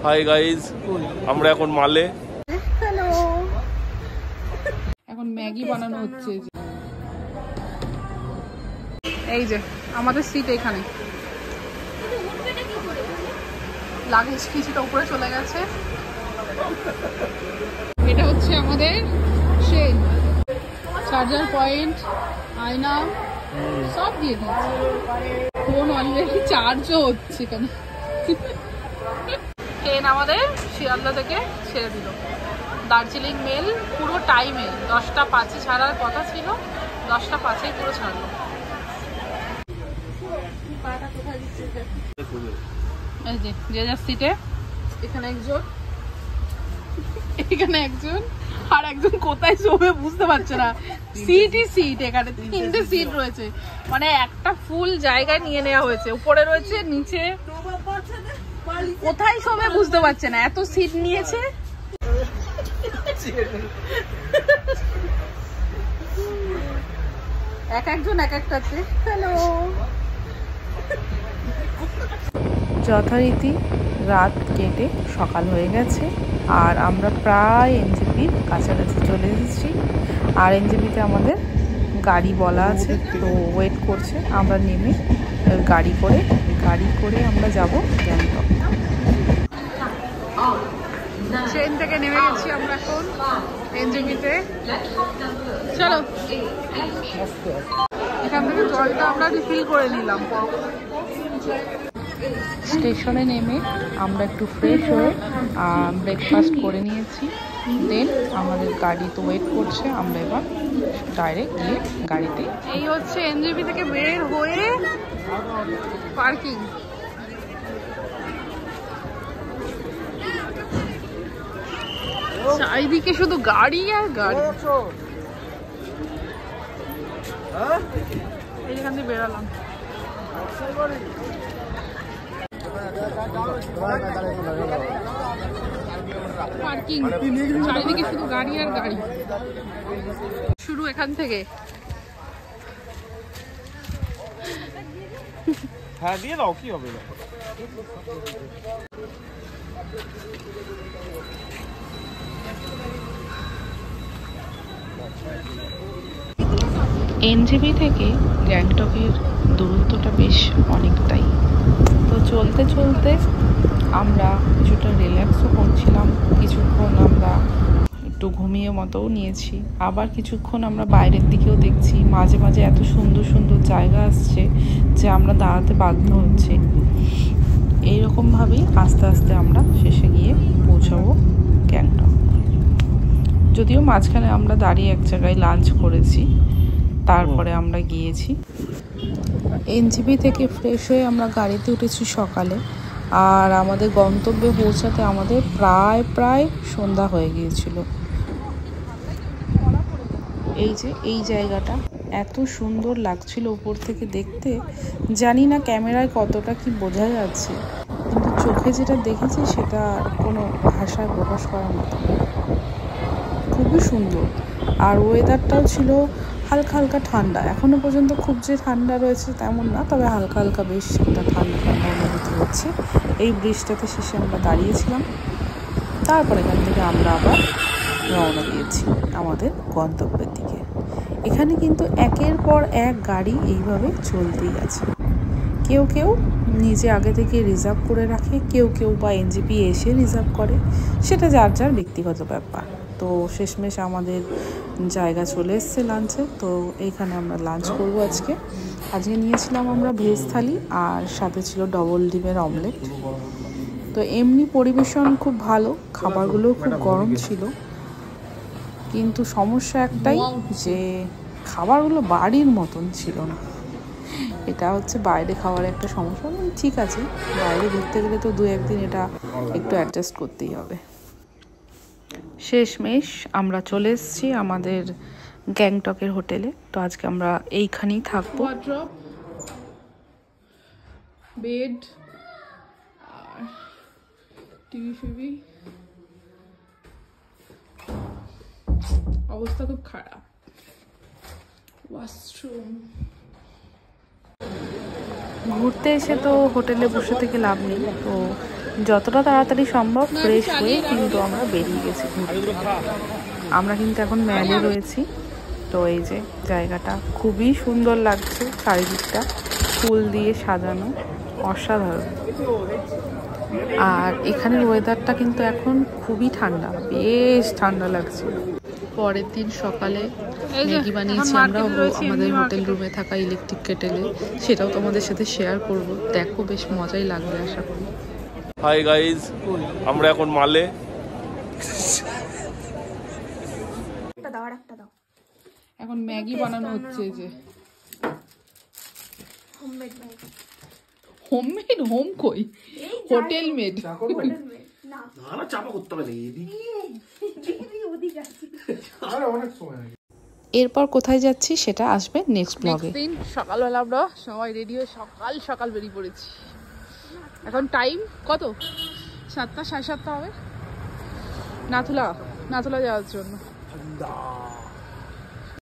Hi guys, আমরা এখন মালে। হ্যালো, এখন ম্যাগি বানানো হচ্ছে। এই যে আমাদের সিট এখানে, লাগেজ কিছুটা উপরে চলে গেছে। এটা হচ্ছে আমাদের ট্রেন, চার্জার পয়েন্ট, আয়না সব দিয়ে দিয়েছে। ফোন অলরেডি চার্জও হচ্ছে এখানে। ট্রেন আমাদের শিয়ালদা থেকে ছেড়ে দিল দার্জিলিং মেল পুরো টাইমে। 10টা 5-এ ছাড়ার কথা ছিল, 10টা 5-এই পুরো ছাড়লো। এই যে যে যার সিটে, এখানে একজন, এখানে একজন, আর একজন কোথায় শোবে বুঝতে পারছে না। সিটই সিট, এখানে 3টে সিট রয়েছে, মানে একটা ফুল জায়গায় নিয়ে নেওয়া হয়েছে। উপরে রয়েছে, নিচে, কোথায় শোবে বুঝতে পারছে না, এত সিট নিয়েছে। এক একজন এক একটাতে। হ্যালো, যথারীতি রাত কেটে সকাল হয়ে গেছে আর আমরা প্রায় এনজেপির কাছাকাছি চলে এসেছি। আর এনজেপিতে আমাদের গাড়ি বলা আছে, তো ওয়েট করছে। আমরা নেমে গাড়ি করে আমরা যাব গ্যাংটক। ট্রেন থেকে নেমে গেছি আমরা এখন এনজেপিতে। চলো, এখান থেকে জলটা আমরা রিফিল করে নিলাম। স্টেশনে নেমে আমরা একটু ফ্রেশ হয়ে ব্রেকফাস্ট করে নিয়েছি। দেন আমাদের গাড়ি তো ওয়েট করছে, আমরা এবার ডাইরেক্ট গিয়ে গাড়িতে। এই হচ্ছে এনজেপি থেকে বের হয়ে পার্কিং। চারিদিকে শুধু গাড়ি আর গাড়ি। এইখান দিয়ে বেরালাম। পার্কিং, চারিদিকে শুধু গাড়ি আর গাড়ি। শুরু এখান থেকে। হ্যাঁ, দিয়ে দাও, কি হবে? এনজেপি থেকে গ্যাংটকের দূরত্বটা বেশ অনেকটাই। তো চলতে চলতে আমরা কিছুটা রিল্যাক্সও করছিলাম, কিছুক্ষণ আমরা একটু ঘুমিয়ে মতোও নিয়েছি, আবার কিছুক্ষণ আমরা বাইরের দিকেও দেখছি। মাঝে মাঝে এত সুন্দর সুন্দর জায়গা আসছে যে আমরা দাঁড়াতে বাধ্য হচ্ছি। এইরকমভাবেই আস্তে আস্তে আমরা শেষে গিয়ে পৌঁছাবো গ্যাংটক। যদিও মাঝখানে আমরা দাঁড়িয়ে এক জায়গায় লাঞ্চ করেছি, তারপরে আমরা গিয়েছি। এনজেপি থেকে ফ্রেশ হয়ে আমরা গাড়িতে উঠেছি সকালে, আর আমাদের গন্তব্যে পৌঁছাতে আমাদের প্রায় সন্ধ্যা হয়ে গিয়েছিল। এই যে এই জায়গাটা এত সুন্দর লাগছিল উপর থেকে দেখতে, জানি না ক্যামেরায় কতটা কি বোঝা যাচ্ছে, কিন্তু চোখে যেটা দেখেছি সেটা কোনো ভাষায় প্রকাশ করার মতো। খুবই সুন্দর, আর ওয়েদারটাও ছিল হালকা হালকা ঠান্ডা। এখনো পর্যন্ত খুব যে ঠান্ডা রয়েছে তেমন না, তবে হালকা হালকা বেশ একটা ঠান্ডা ঠান্ডা অনুভূতি হচ্ছে। এই ব্রিজটাতে শেষে আমরা দাঁড়িয়েছিলাম, তারপর এখান থেকে আমরা আবার রওনা দিয়েছি আমাদের গন্তব্যের দিকে। এখানে কিন্তু একের পর এক গাড়ি এইভাবে চলতেই আছে। কেউ কেউ নিজে আগে থেকে রিজার্ভ করে রাখে, কেউ বা এনজেপি এসে রিজার্ভ করে, সেটা যার যার ব্যক্তিগত ব্যাপার। তো শেষমেশ আমাদের জায়গা চলে এসছে লাঞ্চে। তো এইখানে আমরা লাঞ্চ করবো আজকে নিয়েছিলাম আমরা ভেজ থালি, আর সাথে ছিল ডবল ডিমের অমলেট। তো এমনি পরিবেশন খুব ভালো, খাবারগুলো খুব গরম ছিল, কিন্তু সমস্যা একটাই যে খাবারগুলো বাড়ির মতন ছিল না। এটা হচ্ছে বাইরে খাওয়ার একটা সমস্যা। ঠিক আছে, বাইরে ঘুরতে গেলে তো 2-1 দিন এটা একটু অ্যাডজাস্ট করতেই হবে। শেষমেশ আমরা চলে এসেছি আমাদের গ্যাংটকের হোটেলে। তো আজকে আমরা এইখানেই থাকবো। বেড আর টিভি, অবস্থা খুব খারাপ। ওয়াশরুম। ঘুরতে এসে তো হোটেলে বসে থেকে লাভ নেই, তো যতটা তাড়াতাড়ি সম্ভব ফ্রেশ হয়ে কিন্তু আমরা বেরিয়ে গেছি ঘুরতে। আমরা কিন্তু এখন ম্যালে রয়েছি। তো এই যে জায়গাটা খুবই সুন্দর লাগছে, চারিদিকটা ফুল দিয়ে সাজানো, অসাধারণ। আর এখানের ওয়েদারটা কিন্তু এখন খুবই ঠান্ডা, বেশ ঠান্ডা লাগছে। পরের দিন সকালে ম্যাগি বানিয়েছি আমরা আমাদের হোটেল রুমে থাকা ইলেকট্রিক কেটেলে, সেটাও তোমাদের সাথে শেয়ার করব। দেখো বেশ মজাই লাগবে আশা করি। হাই গাইজ, আমরা এখন মালে। এখন ম্যাগি বানানো হচ্ছে। যে হোমমেড, হোম কই, হোটেল মেড। এরপর কোথায় যাচ্ছি সেটা আসবে নেক্সট ব্লগে। দিন সকালবেলা আমরা সবাই রেডি হয়ে সকাল বেরিয়ে পড়েছি। এখন টাইম কত? 7টা, 7:30 হবে। নাথুলা যাওয়ার জন্য।